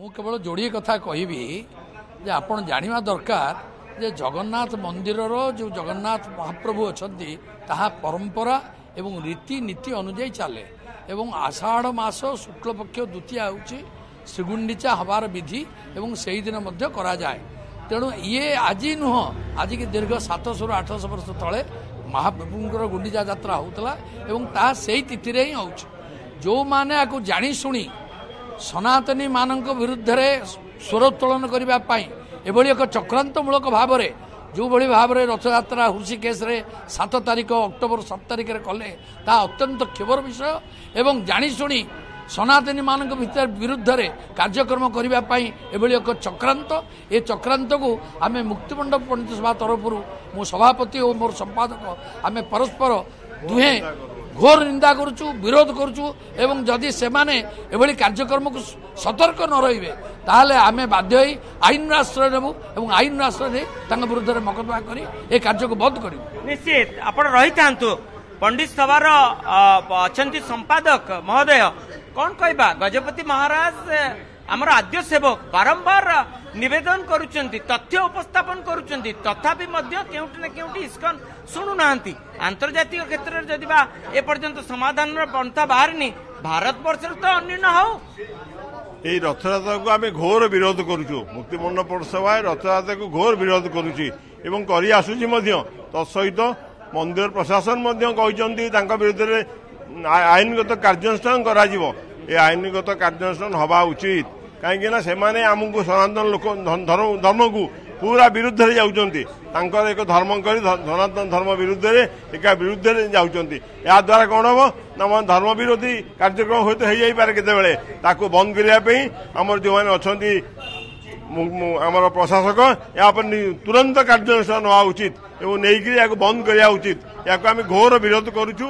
ମୁଁ କେବଳ ଯୋଡ଼ିଏ କଥା କହିବି ଯେ ଆପଣ ଜାଣିବା ଦରକାର ଯେ ଜଗନ୍ନାଥ ମନ୍ଦିରର ଯେଉଁ ଜଗନ୍ନାଥ ମହାପ୍ରଭୁ ଅଛନ୍ତି ତାହା ପରମ୍ପରା ଏବଂ ରୀତିନୀତି ଅନୁଯାୟୀ ଚାଲେ ଏବଂ ଆଷାଢ଼ ମାସ ଶୁକ୍ଳପକ୍ଷ ଦ୍ୱିତୀୟା ହେଉଛି ଶ୍ରୀଗୁଣ୍ଡିଚା ହେବାର ବିଧି ଏବଂ ସେହିଦିନ ମଧ୍ୟ କରାଯାଏ। ତେଣୁ ଇଏ ଆଜି ନୁହଁ, ଆଜିକି ଦୀର୍ଘ 700 ରୁ 800 ବର୍ଷ ତଳେ ମହାପ୍ରଭୁଙ୍କର ଗୁଣ୍ଡିଚା ଯାତ୍ରା ହେଉଥିଲା ଏବଂ ତାହା ସେଇ ତିଥିରେ ହିଁ ହେଉଛି। ଯେଉଁମାନେ ଆକୁ ଜାଣିଶୁଣି ସନାତନୀ ମାନଙ୍କ ବିରୁଦ୍ଧରେ ସ୍ୱରୋତ୍ତୋଳନ କରିବା ପାଇଁ ଏଭଳି ଏକ ଚକ୍ରାନ୍ତମୂଳକ ଭାବରେ ଯେଉଁଭଳି ଭାବରେ ରଥଯାତ୍ରା ହୃଷିକେଶରେ 7 ତାରିଖ ଅକ୍ଟୋବର 7 ତାରିଖରେ କଲେ ତାହା ଅତ୍ୟନ୍ତ କ୍ଷୋଭର ବିଷୟ ଏବଂ ଜାଣିଶୁଣି ସନାତନୀ ମାନଙ୍କ ବିରୁଦ୍ଧରେ କାର୍ଯ୍ୟକ୍ରମ କରିବା ପାଇଁ ଏଭଳି ଏକ ଚକ୍ରାନ୍ତ, ଏ ଚକ୍ରାନ୍ତକୁ ଆମେ ମୁକ୍ତିମଣ୍ଡପ ପଣ୍ଡିତ ସଭା ତରଫରୁ ମୁଁ ସଭାପତି ଓ ମୋର ସମ୍ପାଦକ ଆମେ ପରସ୍ପର ଦୁହେଁ ଘୋର ନିନ୍ଦା କରୁଛୁ, ବିରୋଧ କରୁଛୁ ଏବଂ ଯଦି ସେମାନେ ଏଭଳି କାର୍ଯ୍ୟକ୍ରମକୁ ସତର୍କ ନ ରହିବେ ତାହେଲେ ଆମେ ବାଧ୍ୟ ହୋଇ ଆଇନର ଆଶ୍ରୟ ନେବୁ ଏବଂ ଆଇନର ଆଶ୍ରୟ ନେଇ ତାଙ୍କ ବିରୁଦ୍ଧରେ ମକଦ୍ଦମା କରି ଏ କାର୍ଯ୍ୟକୁ ବନ୍ଦ କରିବୁ। ନିଶ୍ଚିତ ଆପଣ ରହିଥାନ୍ତୁ। ପଣ୍ଡିତ ସଭାର ଅଛନ୍ତି ସମ୍ପାଦକ ମହୋଦୟ, କଣ କହିବା? ଗଜପତି ମହାରାଜ ଆମର ଆଦ୍ୟ ସେବକ ବାରମ୍ବାର ନିବେଦନ କରୁଛନ୍ତି, ତଥ୍ୟ ଉପସ୍ଥାପନ କରୁଛନ୍ତି, ତଥାପି ମଧ୍ୟ କେଉଁଠି ନା କେଉଁଠି ଇସ୍କନ ଶୁଣୁନାହାନ୍ତି। ଆନ୍ତର୍ଜାତିକ କ୍ଷେତ୍ରରେ ଯଦି ବା ଏପର୍ଯ୍ୟନ୍ତ ସମାଧାନର ପନ୍ଥା ବାହାରିନି, ଭାରତବର୍ଷରେ ତ ଅନ୍ୟ ହଉ। এই রথযাত্রাকে আমি ঘোর বিরোধ করুছু। মুক্তিমণ্ডপ সভায় রথযাত্রাকে ঘোর বিরোধ করুছি এবং করে আসুছি মধ্য। তৎসহিত মন্দির প্রশাসন মধ্য କହିଛନ୍ତି তাଙ୍କ বিরুদ্ধে আইনগত কার্যানুষ্ঠান করা ଯିବ। এই আইনগত কার্যানুষ্ঠান হওয়া উচিত, কাହିଁକି না ସେମାନେ ଆମକୁ ସନାତନ ଲୋକ ଧର୍ମକୁ ପୁରା ବିରୁଦ୍ଧରେ ଯାଉଛନ୍ତି। ତାଙ୍କର ଏକ ଧର୍ମ କରି ସନାତନ ଧର୍ମ ବିରୁଦ୍ଧରେ ବିରୁଦ୍ଧରେ ଯାଉଛନ୍ତି। ଏହାଦ୍ୱାରା କ'ଣ ହେବ ନା ଧର୍ମ ବିରୋଧୀ କାର୍ଯ୍ୟକ୍ରମ ହୁଏତ ହେଇଯାଇପାରେ କେତେବେଳେ। ତାକୁ ବନ୍ଦ କରିବା ପାଇଁ ଆମର ଯେଉଁମାନେ ଅଛନ୍ତି ଆମର ପ୍ରଶାସକ ଏହା ଉପରେ ତୁରନ୍ତ କାର୍ଯ୍ୟାନୁଷ୍ଠାନ ନେବା ଉଚିତ ଏବଂ ନେଇକରି ଏହାକୁ ବନ୍ଦ କରିବା ଉଚିତ। ଏହାକୁ ଆମେ ଘୋର ବିରୋଧ କରୁଛୁ।